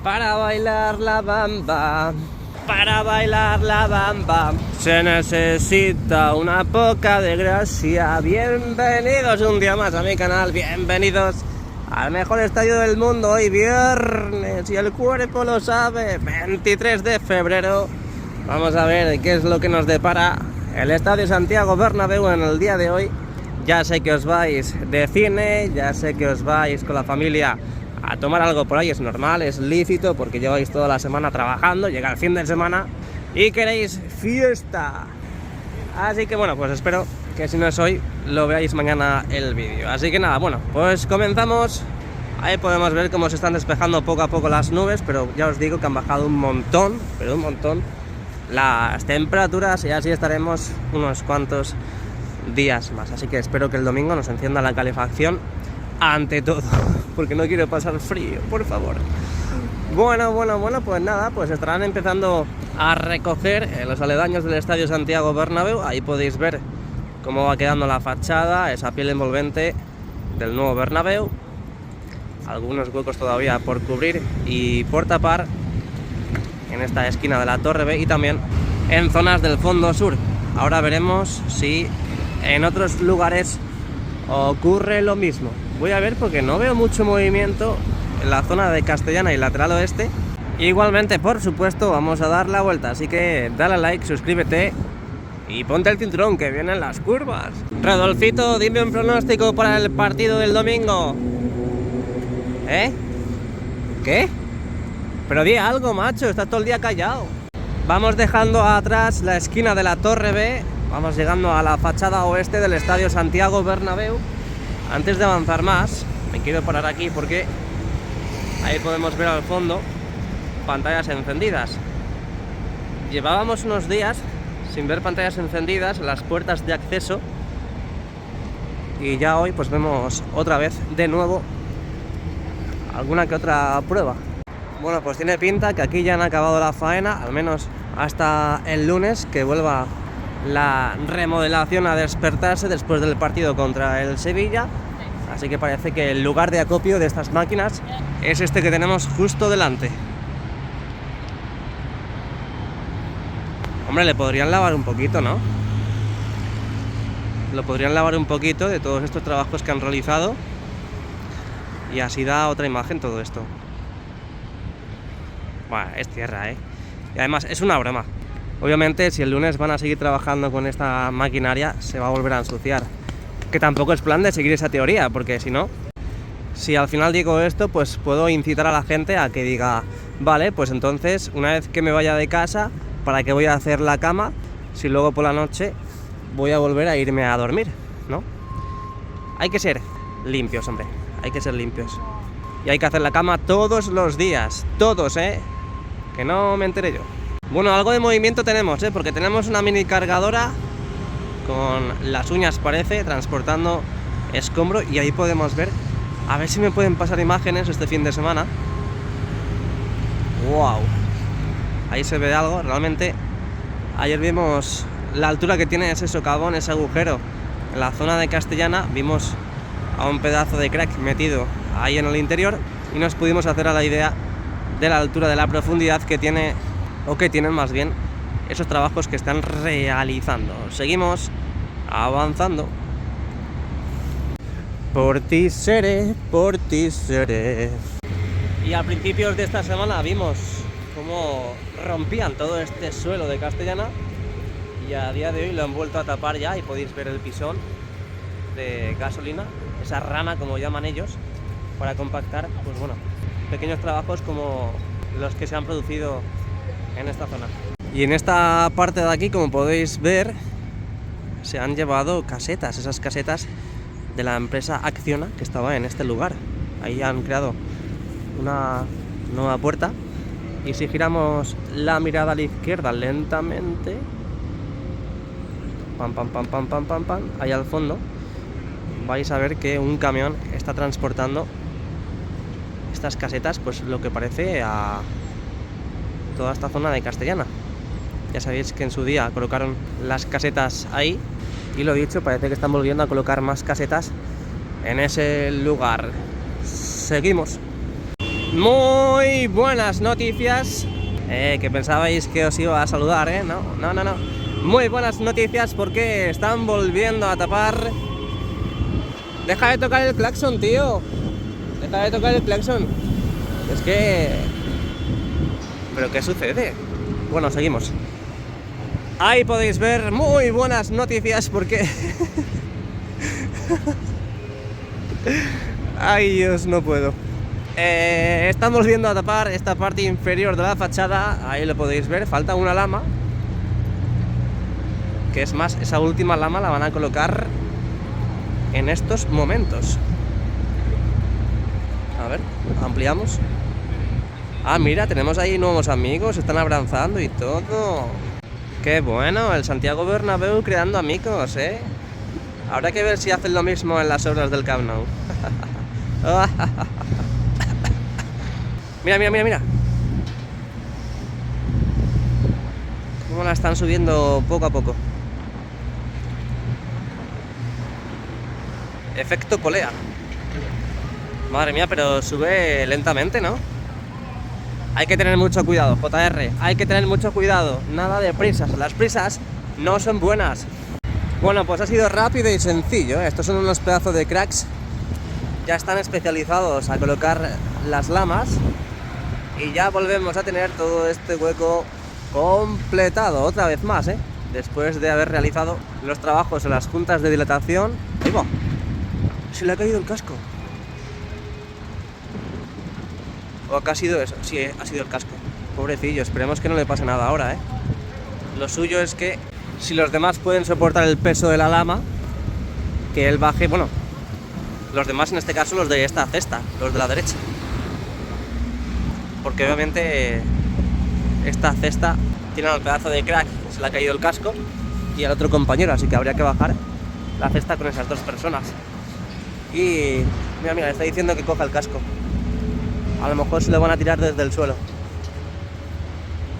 Para bailar la bamba, para bailar la bamba, se necesita una poca de gracia. Bienvenidos un día más a mi canal, bienvenidos al mejor estadio del mundo. Hoy viernes y el cuerpo lo sabe, 23 de febrero. Vamos a ver qué es lo que nos depara el Estadio Santiago Bernabéu en el día de hoy. Ya sé que os vais de cine, ya sé que os vais con la familia a tomar algo por ahí, es normal, es lícito, porque lleváis toda la semana trabajando, llega el fin de semana y queréis fiesta. Así que bueno, pues espero que si no es hoy, lo veáis mañana el vídeo. Así que nada, bueno, pues comenzamos. Ahí podemos ver cómo se están despejando poco a poco las nubes, pero ya os digo que han bajado un montón, pero un montón, las temperaturas, y así estaremos unos cuantos días más. Así que espero que el domingo nos encienda la calefacción ante todo, porque no quiero pasar frío, por favor. Bueno, pues nada, pues estarán empezando a recoger los aledaños del Estadio Santiago Bernabéu. Ahí podéis ver cómo va quedando la fachada, esa piel envolvente del nuevo Bernabéu. Algunos huecos todavía por cubrir y por tapar en esta esquina de la Torre B y también en zonas del fondo sur. Ahora veremos si en otros lugares ocurre lo mismo. Voy a ver porque no veo mucho movimiento en la zona de Castellana y lateral oeste. Igualmente, por supuesto, vamos a dar la vuelta, así que dale a like, suscríbete y ponte el cinturón que vienen las curvas. Rodolfito, dime un pronóstico para el partido del domingo. ¿Eh? ¿Qué? Pero di algo, macho, estás todo el día callado. Vamos dejando atrás la esquina de la Torre B. Vamos llegando a la fachada oeste del Estadio Santiago Bernabéu. Antes de avanzar más, me quiero parar aquí porque ahí podemos ver al fondo pantallas encendidas. Llevábamos unos días sin ver pantallas encendidas en las puertas de acceso y ya hoy pues vemos otra vez de nuevo alguna que otra prueba. Bueno, pues tiene pinta que aquí ya han acabado la faena, al menos hasta el lunes, que vuelva la remodelación a despertarse después del partido contra el Sevilla. Así que parece que el lugar de acopio de estas máquinas es este que tenemos justo delante. Hombre, le podrían lavar un poquito, ¿no? Lo podrían lavar un poquito de todos estos trabajos que han realizado y así da otra imagen todo esto. Bueno, es tierra, ¿eh? Y además es una broma. Obviamente, si el lunes van a seguir trabajando con esta maquinaria, se va a volver a ensuciar. Que tampoco es plan de seguir esa teoría, porque si no, si al final digo esto, pues puedo incitar a la gente a que diga, vale, pues entonces, una vez que me vaya de casa, ¿para qué voy a hacer la cama si luego por la noche voy a volver a irme a dormir? ¿No? Hay que ser limpios, hombre, hay que ser limpios. Y hay que hacer la cama todos los días, todos, que no me enteré yo. Bueno, algo de movimiento tenemos, porque tenemos una mini cargadora con las uñas, parece, transportando escombro, y ahí podemos ver, a ver si me pueden pasar imágenes este fin de semana. ¡Wow! Ahí se ve algo, realmente. Ayer vimos la altura que tiene ese socavón, ese agujero en la zona de Castellana, vimos a un pedazo de crack metido ahí en el interior y nos pudimos hacer a la idea de la altura, de la profundidad que tiene, o que tienen más bien, esos trabajos que están realizando. Seguimos avanzando. Por ti seré, por ti seré. Y a principios de esta semana vimos cómo rompían todo este suelo de Castellana y a día de hoy lo han vuelto a tapar ya y podéis ver el pisón de gasolina, esa rana como llaman ellos, para compactar, pues bueno, pequeños trabajos como los que se han producido en esta zona. Y en esta parte de aquí, como podéis ver, se han llevado casetas, esas casetas de la empresa Acciona que estaba en este lugar. Ahí han creado una nueva puerta y si giramos la mirada a la izquierda lentamente, ahí al fondo vais a ver que un camión está transportando estas casetas, pues lo que parece a toda esta zona de Castellana. Ya sabéis que en su día colocaron las casetas ahí y lo dicho, parece que están volviendo a colocar más casetas en ese lugar. Seguimos. Muy buenas noticias. Que pensabais que os iba a saludar, ¿eh? No. Muy buenas noticias porque están volviendo a tapar. Deja de tocar el claxon, tío. Deja de tocar el claxon. Es que... ¿Pero qué sucede? Bueno, seguimos. Ahí podéis ver muy buenas noticias porque... Ay, Dios, no puedo. Estamos volviendo a tapar esta parte inferior de la fachada. Ahí lo podéis ver, falta una lama. Que es más, esa última lama la van a colocar en estos momentos. A ver, ampliamos. Ah, mira, tenemos ahí nuevos amigos, están abrazando y todo. Qué bueno, el Santiago Bernabéu creando amigos, ¿eh? Habrá que ver si hacen lo mismo en las obras del Camp Nou. Mira. Cómo la están subiendo poco a poco. Efecto polea. Madre mía, pero sube lentamente, ¿no? Hay que tener mucho cuidado, JR. Hay que tener mucho cuidado. Nada de prisas. Las prisas no son buenas. Bueno, pues ha sido rápido y sencillo, ¿eh? Estos son unos pedazos de cracks. Ya están especializados a colocar las lamas. Y ya volvemos a tener todo este hueco completado otra vez más, ¿eh? Después de haber realizado los trabajos en las juntas de dilatación. ¡Ahí va! Se le ha caído el casco. ¿O qué ha sido eso? Sí, ha sido el casco. Pobrecillo, esperemos que no le pase nada ahora, ¿eh? Lo suyo es que si los demás pueden soportar el peso de la lama, que él baje, bueno, los demás en este caso los de esta cesta, los de la derecha. Porque obviamente esta cesta tiene un pedazo de crack, se le ha caído el casco, y al otro compañero, así que habría que bajar la cesta con esas dos personas. Y mira, le está diciendo que coja el casco. A lo mejor se lo van a tirar desde el suelo.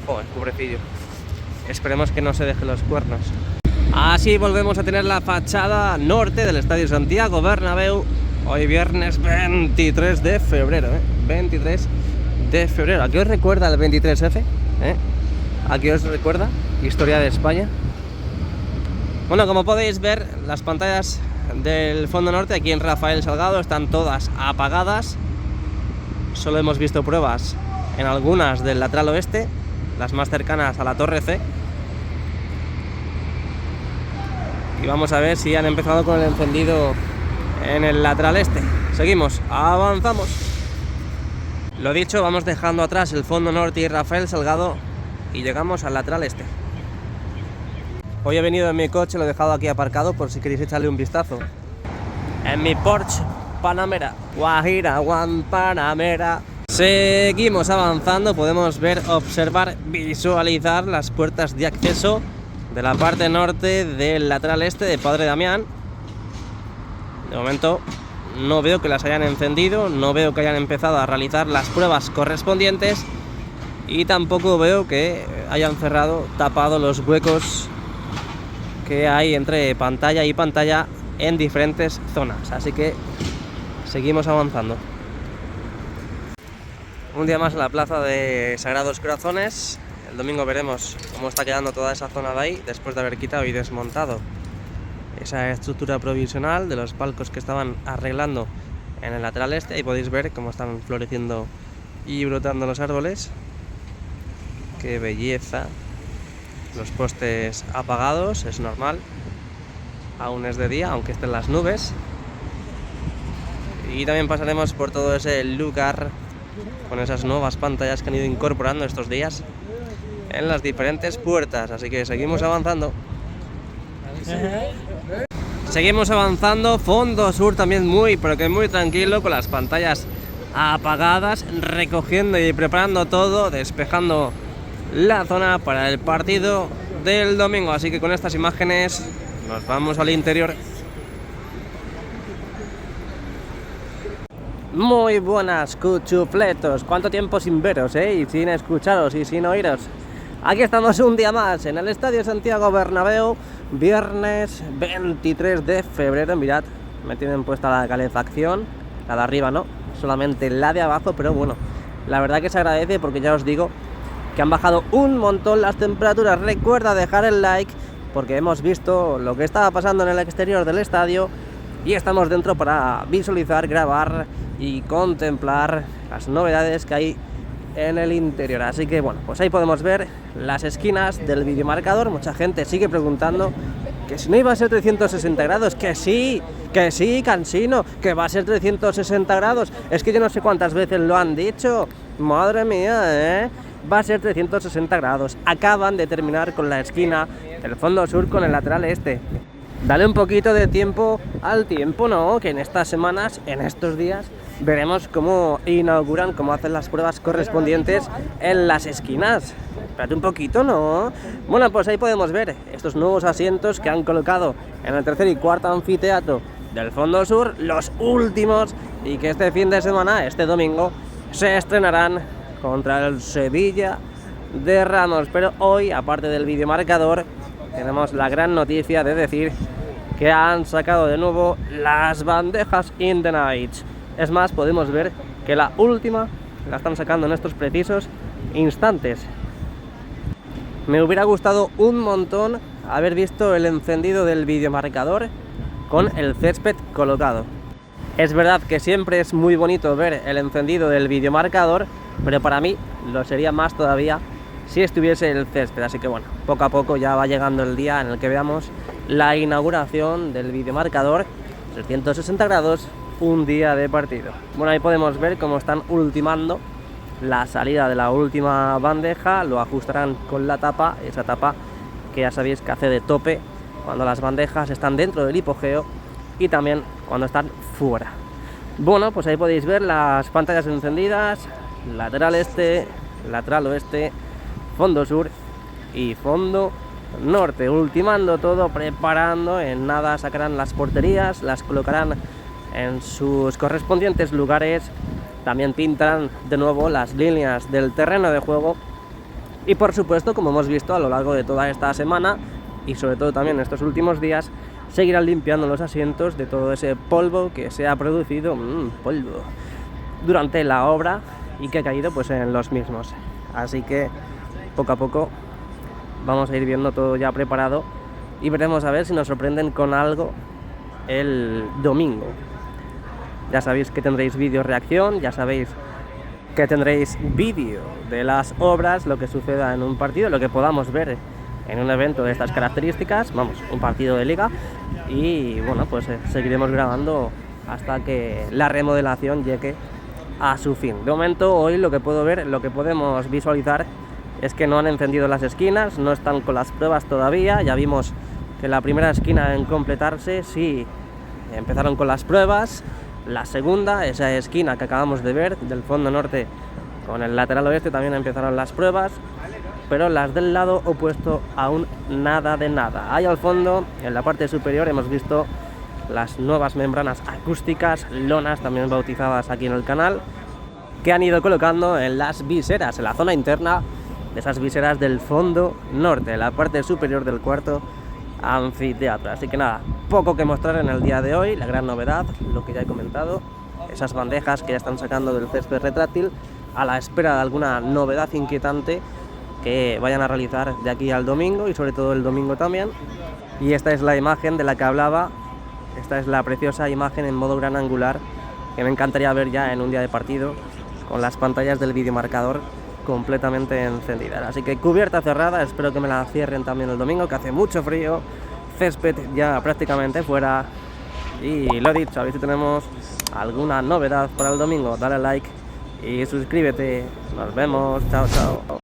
Joder, pobrecillo. Esperemos que no se deje los cuernos. Así volvemos a tener la fachada norte del Estadio Santiago Bernabéu. Hoy viernes 23 de febrero, ¿eh? 23 de febrero. ¿A qué os recuerda el 23F? ¿A qué os recuerda? Historia de España. Bueno, como podéis ver, las pantallas del fondo norte aquí en Rafael Salgado están todas apagadas. Solo hemos visto pruebas en algunas del lateral oeste, las más cercanas a la Torre C. Y vamos a ver si han empezado con el encendido en el lateral este. Seguimos, avanzamos. Lo dicho, vamos dejando atrás el fondo norte y Rafael Salgado y llegamos al lateral este. Hoy he venido en mi coche, lo he dejado aquí aparcado por si queréis echarle un vistazo. En mi Porsche Panamera, Guajira One Panamera. Seguimos avanzando, podemos ver, observar, visualizar las puertas de acceso de la parte norte del lateral este de Padre Damián. De momento no veo que las hayan encendido, no veo que hayan empezado a realizar las pruebas correspondientes y tampoco veo que hayan cerrado, tapado los huecos que hay entre pantalla y pantalla en diferentes zonas, así que seguimos avanzando. Un día más en la plaza de Sagrados Corazones. El domingo veremos cómo está quedando toda esa zona de ahí después de haber quitado y desmontado esa estructura provisional de los palcos que estaban arreglando en el lateral este. Ahí podéis ver cómo están floreciendo y brotando los árboles. Qué belleza. Los postes apagados, es normal. Aún es de día, aunque estén las nubes. Y también pasaremos por todo ese lugar con esas nuevas pantallas que han ido incorporando estos días en las diferentes puertas. Así que seguimos avanzando. Seguimos avanzando. Fondo sur también muy, pero que muy tranquilo, con las pantallas apagadas, recogiendo y preparando todo, despejando la zona para el partido del domingo. Así que con estas imágenes nos vamos al interior. Muy buenas, cuchufletos. Cuánto tiempo sin veros, y sin escucharos y sin oíros. Aquí estamos un día más en el Estadio Santiago Bernabéu, viernes 23 de febrero. Mirad, me tienen puesta la calefacción, la de arriba no, solamente la de abajo, pero bueno, la verdad que se agradece porque ya os digo que han bajado un montón las temperaturas. Recuerda dejar el like porque hemos visto lo que estaba pasando en el exterior del estadio y estamos dentro para visualizar, grabar y contemplar las novedades que hay en el interior. Así que bueno, pues ahí podemos ver las esquinas del videomarcador. Mucha gente sigue preguntando que si no iba a ser 360 grados, que sí, Cansino, que va a ser 360 grados. Es que yo no sé cuántas veces lo han dicho. Madre mía, va a ser 360 grados. Acaban de terminar con la esquina del fondo sur con el lateral este. Dale un poquito de tiempo al tiempo, ¿no? Que en estas semanas, en estos días, veremos cómo inauguran, cómo hacen las pruebas correspondientes en las esquinas. Espérate un poquito, ¿no? Bueno, pues ahí podemos ver estos nuevos asientos que han colocado en el tercer y cuarto anfiteatro del fondo sur, los últimos, y que este fin de semana, este domingo, se estrenarán contra el Sevilla de Ramos. Pero hoy, aparte del videomarcador, tenemos la gran noticia de decir que han sacado de nuevo las bandejas in the night. Es más, podemos ver que la última la están sacando en estos precisos instantes. Me hubiera gustado un montón haber visto el encendido del videomarcador con el césped colocado. Es verdad que siempre es muy bonito ver el encendido del videomarcador, pero para mí lo sería más todavía si estuviese el césped. Así que bueno, poco a poco ya va llegando el día en el que veamos la inauguración del videomarcador 360 grados, un día de partido. Bueno, ahí podemos ver cómo están ultimando la salida de la última bandeja. Lo ajustarán con la tapa, esa tapa que ya sabéis que hace de tope cuando las bandejas están dentro del hipogeo y también cuando están fuera. Bueno, pues ahí podéis ver las pantallas encendidas, lateral este, lateral oeste, fondo sur y fondo norte, ultimando todo, preparando. En nada sacarán las porterías, las colocarán en sus correspondientes lugares, también pintarán de nuevo las líneas del terreno de juego y por supuesto, como hemos visto a lo largo de toda esta semana y sobre todo también en estos últimos días, seguirán limpiando los asientos de todo ese polvo que se ha producido, polvo, durante la obra y que ha caído pues en los mismos. Así que poco a poco vamos a ir viendo todo ya preparado y veremos a ver si nos sorprenden con algo el domingo. Ya sabéis que tendréis vídeo reacción, ya sabéis que tendréis vídeo de las obras, lo que suceda en un partido, lo que podamos ver en un evento de estas características, vamos, un partido de liga, y bueno, pues seguiremos grabando hasta que la remodelación llegue a su fin. De momento, hoy lo que puedo ver, lo que podemos visualizar es que no han encendido las esquinas, no están con las pruebas todavía. Ya vimos que la primera esquina en completarse, sí, empezaron con las pruebas. La segunda, esa esquina que acabamos de ver, del fondo norte con el lateral oeste, también empezaron las pruebas, pero las del lado opuesto aún nada de nada. Ahí al fondo, en la parte superior, hemos visto las nuevas membranas acústicas, lonas también bautizadas aquí en el canal, que han ido colocando en las viseras, en la zona interna de esas viseras del fondo norte, en la parte superior del cuarto anfiteatro. Así que nada, poco que mostrar en el día de hoy. La gran novedad, lo que ya he comentado, esas bandejas que ya están sacando del césped retráctil, a la espera de alguna novedad inquietante que vayan a realizar de aquí al domingo y sobre todo el domingo también. Y esta es la imagen de la que hablaba, esta es la preciosa imagen en modo gran angular que me encantaría ver ya en un día de partido, con las pantallas del videomarcador completamente encendidas. Así que cubierta cerrada, espero que me la cierren también el domingo, que hace mucho frío, césped ya prácticamente fuera. Y lo dicho, a ver si tenemos alguna novedad para el domingo. Dale like y suscríbete. Nos vemos, chao, chao.